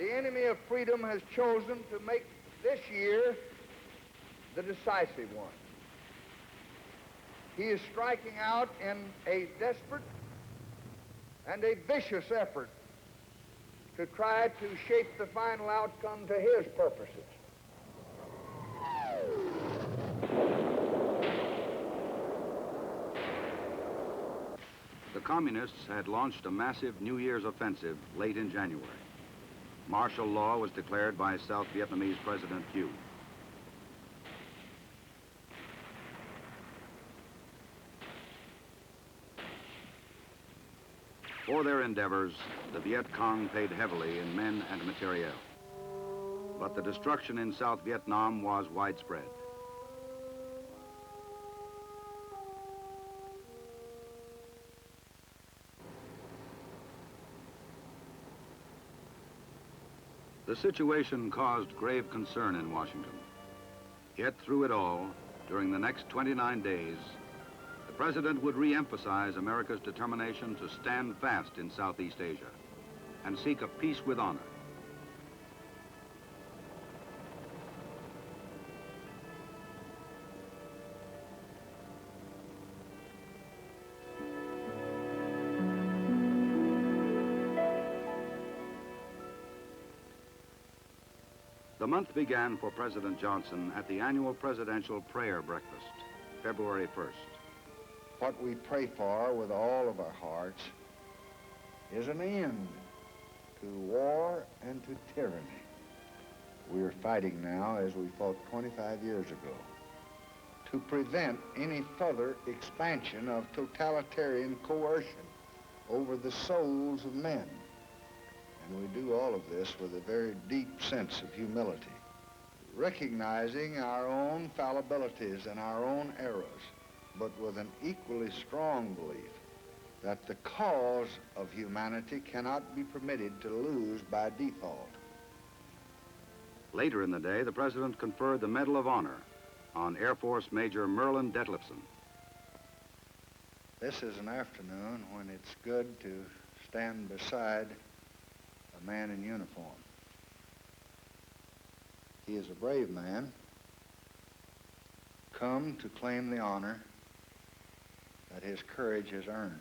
The enemy of freedom has chosen to make this year the decisive one. He is striking out in a desperate and a vicious effort to try to shape the final outcome to his purposes. The Communists had launched a massive New Year's offensive late in January. Martial law was declared by South Vietnamese President Thieu. For their endeavors, the Viet Cong paid heavily in men and materiel. But the destruction in South Vietnam was widespread. The situation caused grave concern in Washington. Yet through it all, during the next 29 days, the President would re-emphasize America's determination to stand fast in Southeast Asia and seek a peace with honor. The month began for President Johnson at the annual presidential prayer breakfast, February 1st. What we pray for with all of our hearts is an end to war and to tyranny. We are fighting now as we fought 25 years ago to prevent any further expansion of totalitarian coercion over the souls of men. And we do all of this with a very deep sense of humility, recognizing our own fallibilities and our own errors, but with an equally strong belief that the cause of humanity cannot be permitted to lose by default. Later in the day, the President conferred the Medal of Honor on Air Force Major Merlyn Dethlefsen. This is an afternoon when it's good to stand beside a man in uniform. He is a brave man, come to claim the honor that his courage has earned.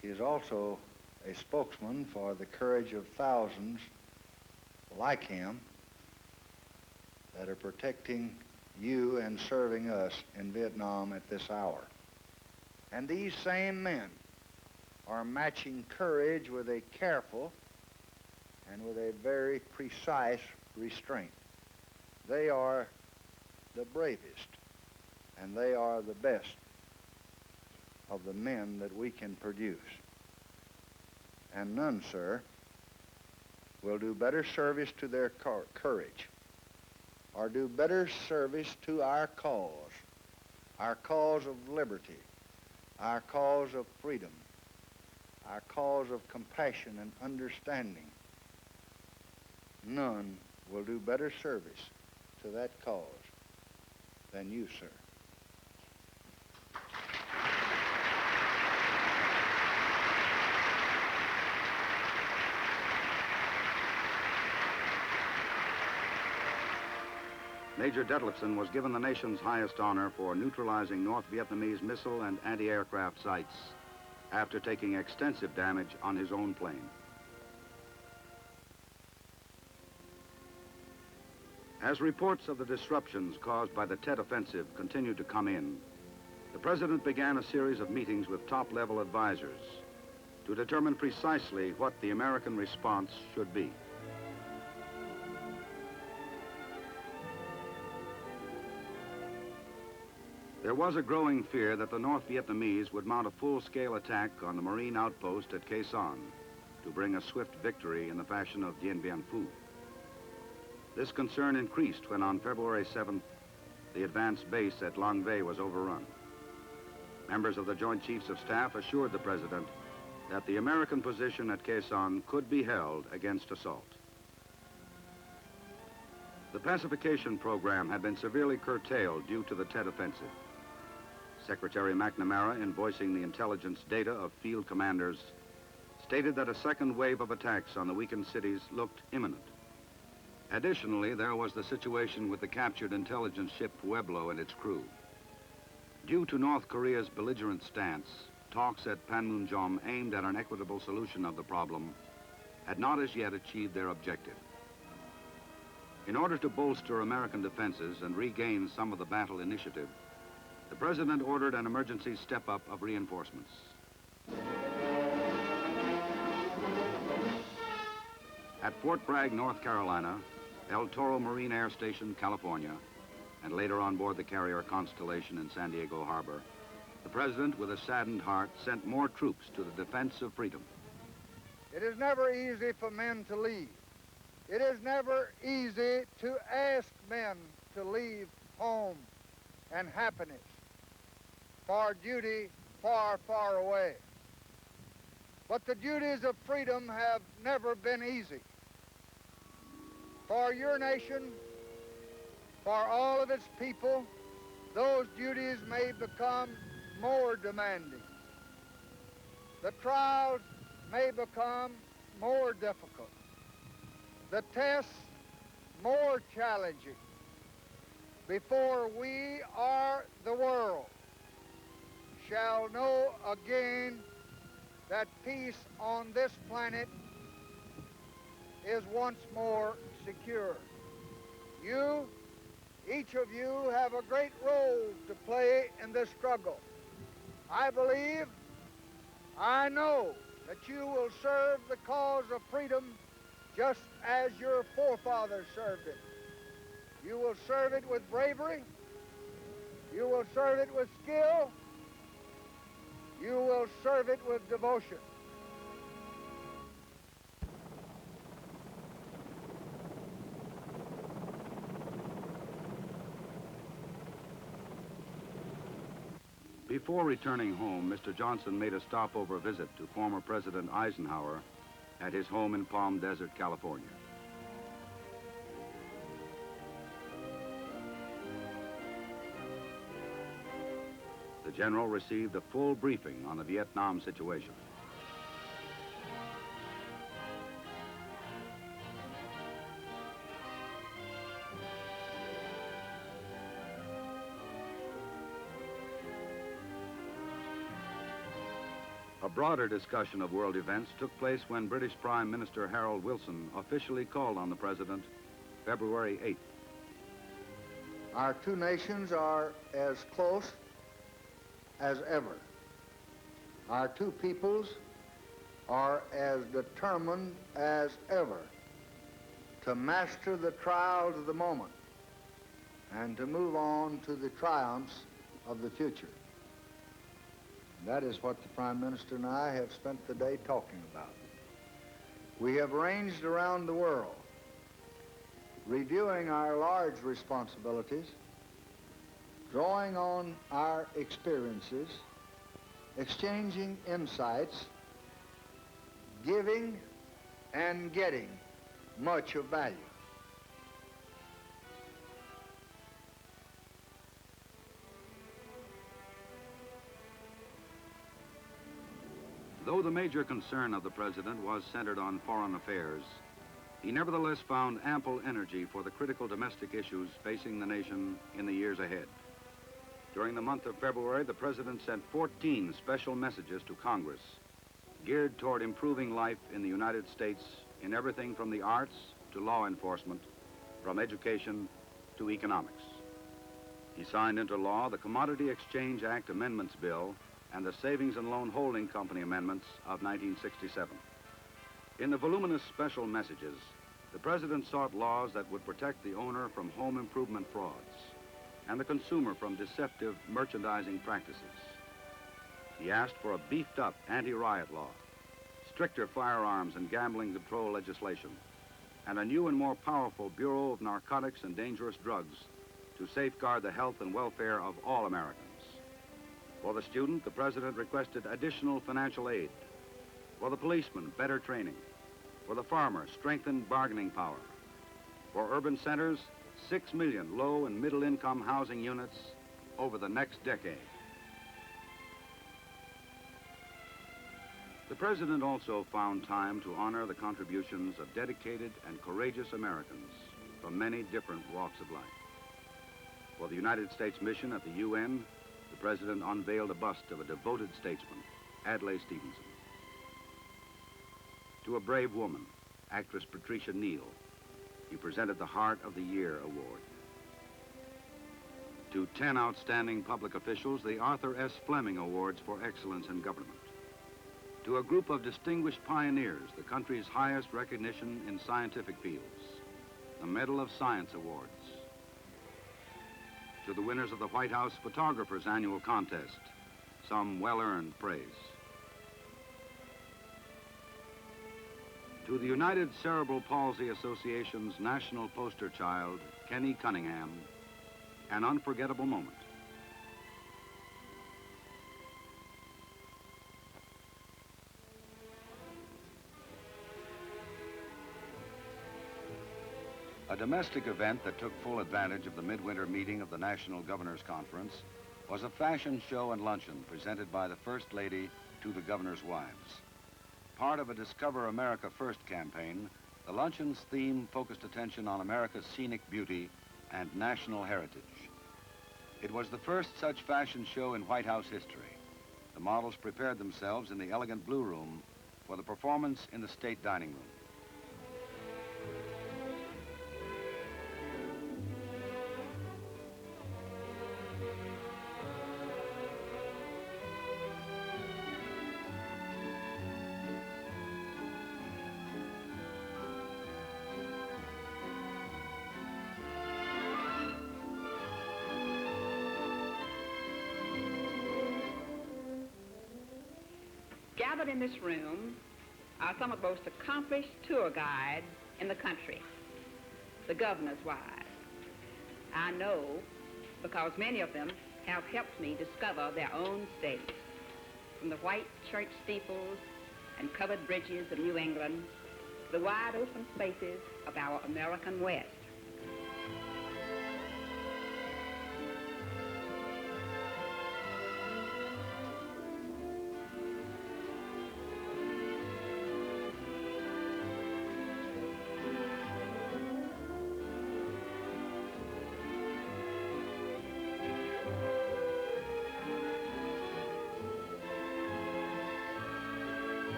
He is also a spokesman for the courage of thousands like him that are protecting you and serving us in Vietnam at this hour. And these same men are matching courage with a careful and with a very precise restraint. They are the bravest, and they are the best of the men that we can produce. And none, sir, will do better service to their courage or do better service to our cause of liberty, our cause of freedom, our cause of compassion and understanding. None will do better service to that cause than you, sir. Major Dethlefsen was given the nation's highest honor for neutralizing North Vietnamese missile and anti-aircraft sites after taking extensive damage on his own plane. As reports of the disruptions caused by the Tet Offensive continued to come in, the President began a series of meetings with top-level advisors to determine precisely what the American response should be. There was a growing fear that the North Vietnamese would mount a full-scale attack on the Marine outpost at Quai Son to bring a swift victory in the fashion of Dien Bien Phu. This concern increased when on February 7th, the advanced base at Long Vay was overrun. Members of the Joint Chiefs of Staff assured the President that the American position at Quai Son could be held against assault. The pacification program had been severely curtailed due to the Tet Offensive. Secretary McNamara, in voicing the intelligence data of field commanders, stated that a second wave of attacks on the weakened cities looked imminent. Additionally, there was the situation with the captured intelligence ship Pueblo and its crew. Due to North Korea's belligerent stance, talks at Panmunjom aimed at an equitable solution of the problem had not as yet achieved their objective. In order to bolster American defenses and regain some of the battle initiative, the President ordered an emergency step-up of reinforcements. At Fort Bragg, North Carolina, El Toro Marine Air Station, California, and later on board the carrier Constellation in San Diego Harbor, the President, with a saddened heart, sent more troops to the defense of freedom. It is never easy for men to leave. It is never easy to ask men to leave home and happiness for duty far, far away. But the duties of freedom have never been easy. For your nation, for all of its people, those duties may become more demanding. The trials may become more difficult. The tests more challenging before we or the world shall know again that peace on this planet is once more secure. You, each of you, have a great role to play in this struggle. I believe, I know that you will serve the cause of freedom just as your forefathers served it. You will serve it with bravery. You will serve it with skill. You will serve it with devotion. Before returning home, Mr. Johnson made a stopover visit to former President Eisenhower at his home in Palm Desert, California. The general received a full briefing on the Vietnam situation. A broader discussion of world events took place when British Prime Minister Harold Wilson officially called on the President February 8th. Our two nations are as close as ever. Our two peoples are as determined as ever to master the trials of the moment and to move on to the triumphs of the future. That is what the Prime Minister and I have spent the day talking about. We have ranged around the world, reviewing our large responsibilities, drawing on our experiences, exchanging insights, giving and getting much of value. Though the major concern of the President was centered on foreign affairs, he nevertheless found ample energy for the critical domestic issues facing the nation in the years ahead. During the month of February, the President sent 14 special messages to Congress geared toward improving life in the United States in everything from the arts to law enforcement, from education to economics. He signed into law the Commodity Exchange Act Amendments Bill and the Savings and Loan Holding Company Amendments of 1967. In the voluminous special messages, the President sought laws that would protect the owner from home improvement frauds and the consumer from deceptive merchandising practices. He asked for a beefed-up anti-riot law, stricter firearms and gambling control legislation, and a new and more powerful Bureau of Narcotics and Dangerous Drugs to safeguard the health and welfare of all Americans. For the student, the President requested additional financial aid. For the policeman, better training. For the farmer, strengthened bargaining power. For urban centers, 6 million low and middle income housing units over the next decade. The President also found time to honor the contributions of dedicated and courageous Americans from many different walks of life. For the United States mission at the UN, the President unveiled a bust of a devoted statesman, Adlai Stevenson. To a brave woman, actress Patricia Neal, he presented the Heart of the Year Award. To 10 outstanding public officials, the Arthur S. Fleming Awards for Excellence in Government. To a group of distinguished pioneers, the country's highest recognition in scientific fields, the Medal of Science Awards. To the winners of the White House Photographers Annual Contest, some well-earned praise. To the United Cerebral Palsy Association's national poster child, Kenny Cunningham, an unforgettable moment. A domestic event that took full advantage of the midwinter meeting of the National Governors Conference was a fashion show and luncheon presented by the First Lady to the governor's wives. Part of a Discover America First campaign, the luncheon's theme focused attention on America's scenic beauty and national heritage. It was the first such fashion show in White House history. The models prepared themselves in the elegant Blue Room for the performance in the State Dining Room. Gathered in this room are some of the most accomplished tour guides in the country, the governor's wives. I know because many of them have helped me discover their own states, from the white church steeples and covered bridges of New England to the wide open spaces of our American West.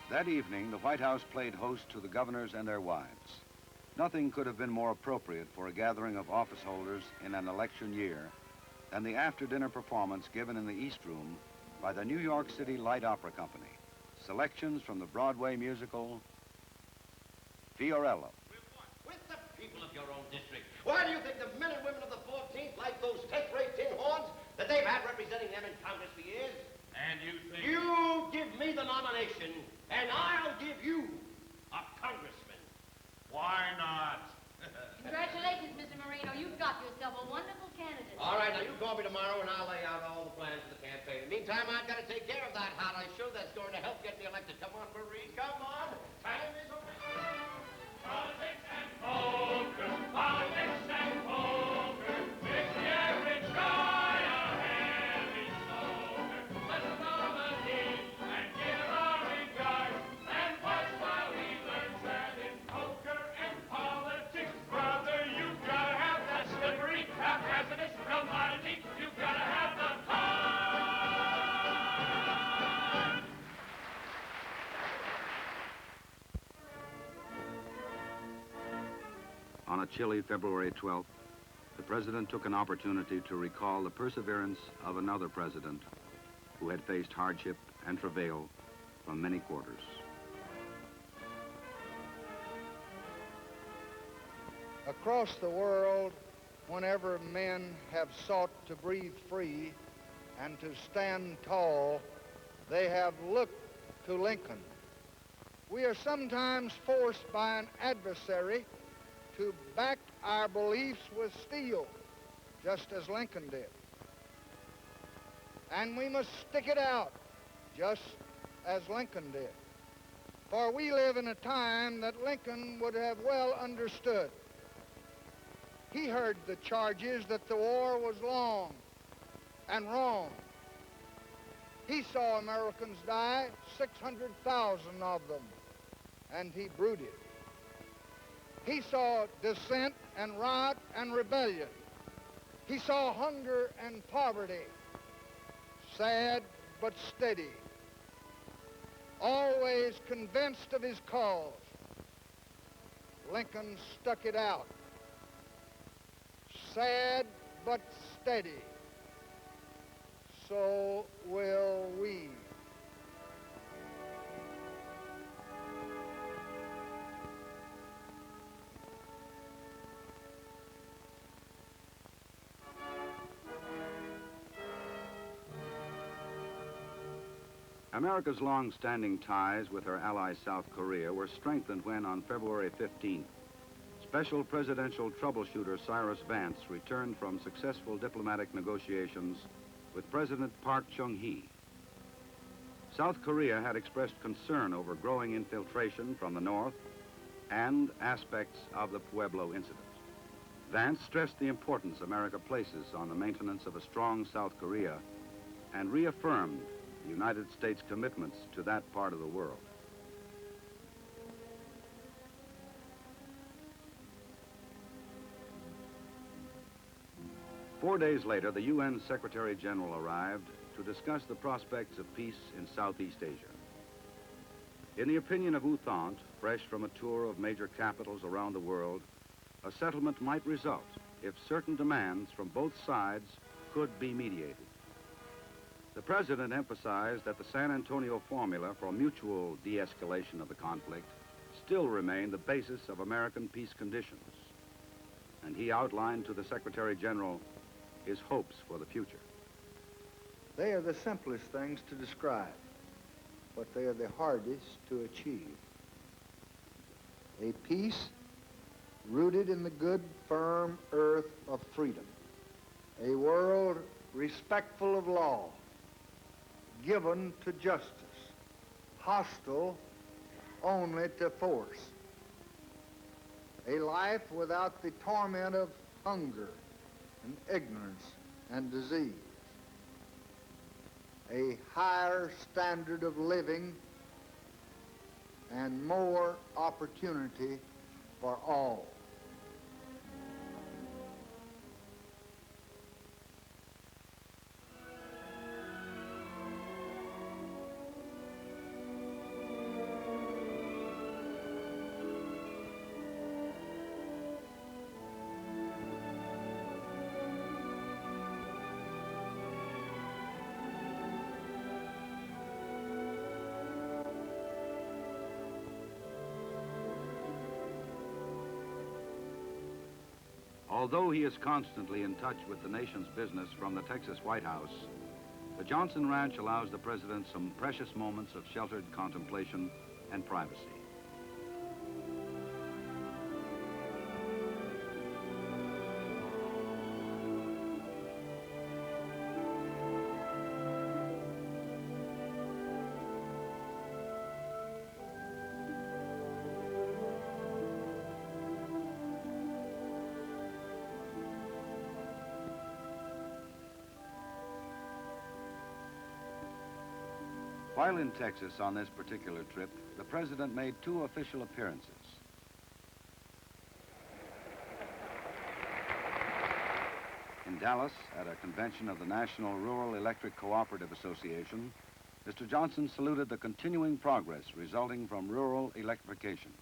That evening, the White House played host to the governors and their wives. Nothing could have been more appropriate for a gathering of office holders in an election year than the after-dinner performance given in the East Room by the New York City Light Opera Company. Selections from the Broadway musical Fiorello. With the people of your own district. Why do you think the men and women of the 14th like those tenth-rate tin horns that they've had representing them in Congress for years? And you think... You give me the nomination, and I'll give you a congressman. Why not? Congratulations, Mr. Marino. You've got yourself a wonderful candidate. All right, now you call me tomorrow, and I'll lay out all the plans for the campaign. In the meantime, I've got to take care of that hot ice show that's going to help get me elected. Come on, Marie, come on. Time is over. Politics and poker, politics and poker, makes the average guy a heavy smoker. Let's nominate and give our regard, and watch while he learns that in poker and politics, brother, you've got to have that slippery, haphazardous commodity. You've got to have the con. a chilly February 12th, the president took an opportunity to recall the perseverance of another president who had faced hardship and travail from many quarters. Across the world, whenever men have sought to breathe free and to stand tall, they have looked to Lincoln. We are sometimes forced by an adversary to back our beliefs with steel, just as Lincoln did. And we must stick it out, just as Lincoln did. For we live in a time that Lincoln would have well understood. He heard the charges that the war was long and wrong. He saw Americans die, 600,000 of them, and he brooded. He saw dissent and riot and rebellion. He saw hunger and poverty, sad but steady, always convinced of his cause. Lincoln stuck it out, sad but steady. So will we. America's long-standing ties with her ally South Korea were strengthened when, on February 15th, Special Presidential Troubleshooter Cyrus Vance returned from successful diplomatic negotiations with President Park Chung-hee. South Korea had expressed concern over growing infiltration from the north and aspects of the Pueblo incident. Vance stressed the importance America places on the maintenance of a strong South Korea and reaffirmed the United States' commitments to that part of the world. Four days later, the UN Secretary General arrived to discuss the prospects of peace in Southeast Asia. In the opinion of U Thant, fresh from a tour of major capitals around the world, a settlement might result if certain demands from both sides could be mediated. The president emphasized that the San Antonio formula for mutual de-escalation of the conflict still remained the basis of American peace conditions, and he outlined to the Secretary General his hopes for the future. They are the simplest things to describe, but they are the hardest to achieve. A peace rooted in the good, firm earth of freedom. A world respectful of law, given to justice, hostile only to force. A life without the torment of hunger and ignorance and disease. A higher standard of living and more opportunity for all. Although he is constantly in touch with the nation's business from the Texas White House, the Johnson Ranch allows the president some precious moments of sheltered contemplation and privacy. While in Texas on this particular trip, the president made two official appearances. In Dallas, at a convention of the National Rural Electric Cooperative Association, Mr. Johnson saluted the continuing progress resulting from rural electrification,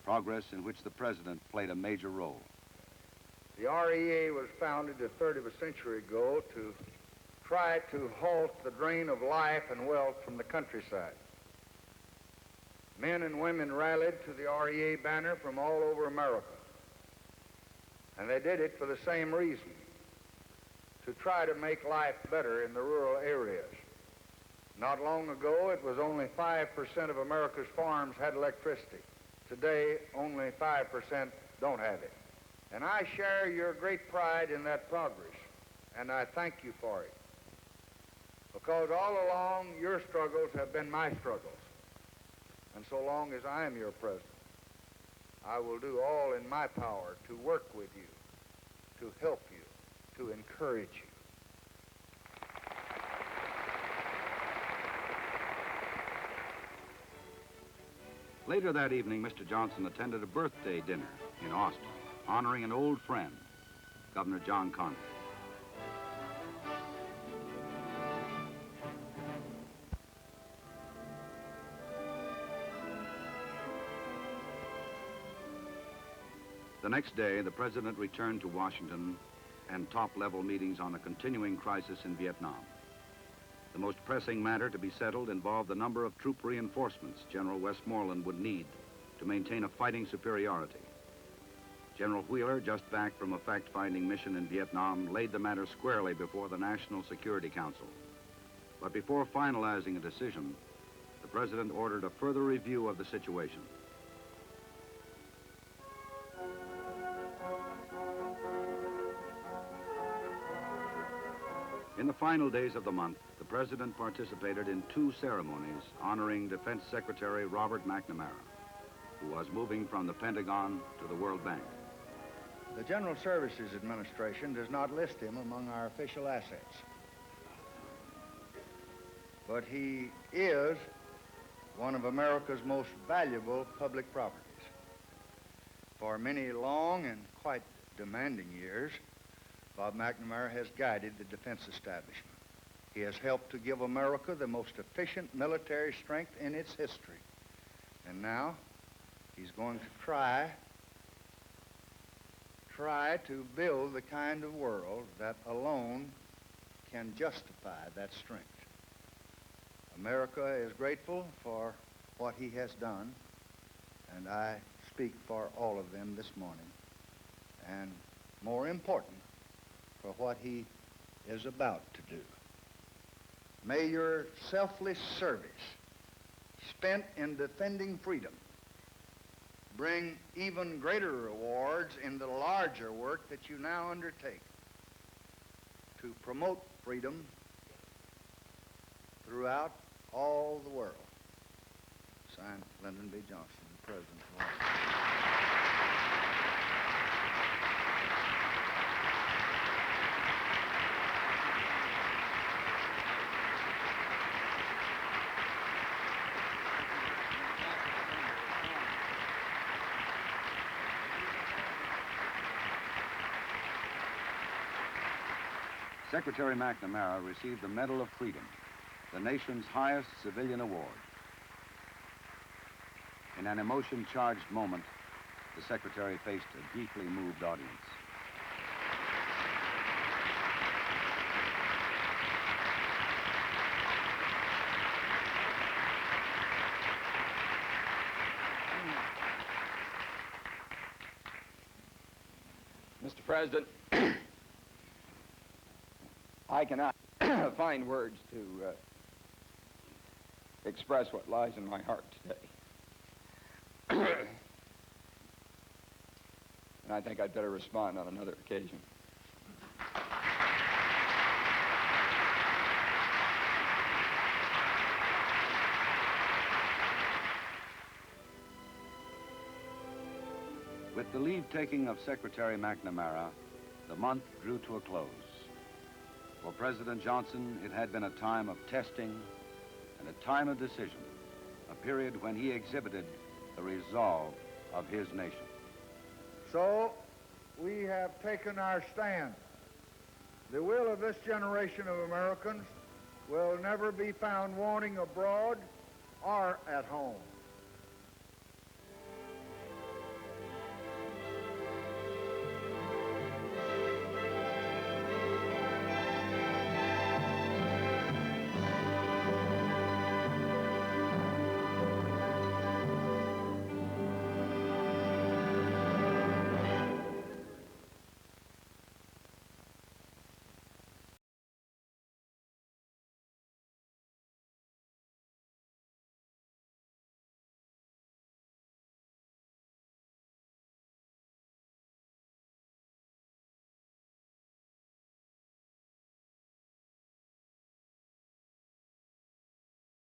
progress in which the president played a major role. The REA was founded a third of a century ago to try to halt the drain of life and wealth from the countryside. Men and women rallied to the REA banner from all over America. And they did it for the same reason, to try to make life better in the rural areas. Not long ago, it was only 5% of America's farms had electricity. Today, only 5% don't have it. And I share your great pride in that progress, and I thank you for it. Because all along, your struggles have been my struggles. And so long as I am your president, I will do all in my power to work with you, to help you, to encourage you. Later that evening, Mr. Johnson attended a birthday dinner in Austin, honoring an old friend, Governor John Conway. The next day, the president returned to Washington and top-level meetings on the continuing crisis in Vietnam. The most pressing matter to be settled involved the number of troop reinforcements General Westmoreland would need to maintain a fighting superiority. General Wheeler, just back from a fact-finding mission in Vietnam, laid the matter squarely before the National Security Council. But before finalizing a decision, the president ordered a further review of the situation. In the final days of the month, the president participated in 2 ceremonies honoring Defense Secretary Robert McNamara, who was moving from the Pentagon to the World Bank. The General Services Administration does not list him among our official assets. But he is one of America's most valuable public properties. For many long and quite demanding years, Bob McNamara has guided the defense establishment. He has helped to give America the most efficient military strength in its history. And now, he's going to try to build the kind of world that alone can justify that strength. America is grateful for what he has done, and I speak for all of them this morning. And more important, for what he is about to do. May your selfless service, spent in defending freedom, bring even greater rewards in the larger work that you now undertake to promote freedom throughout all the world. Signed, Lyndon B. Johnson, President of Washington. Secretary McNamara received the Medal of Freedom, the nation's highest civilian award. In an emotion-charged moment, the Secretary faced a deeply moved audience. Mr. President, I cannot find words to express what lies in my heart today. And I think I'd better respond on another occasion. With the leave-taking of Secretary McNamara, the month drew to a close. For President Johnson, it had been a time of testing and a time of decision, a period when he exhibited the resolve of his nation. So, we have taken our stand. The will of this generation of Americans will never be found wanting abroad or at home.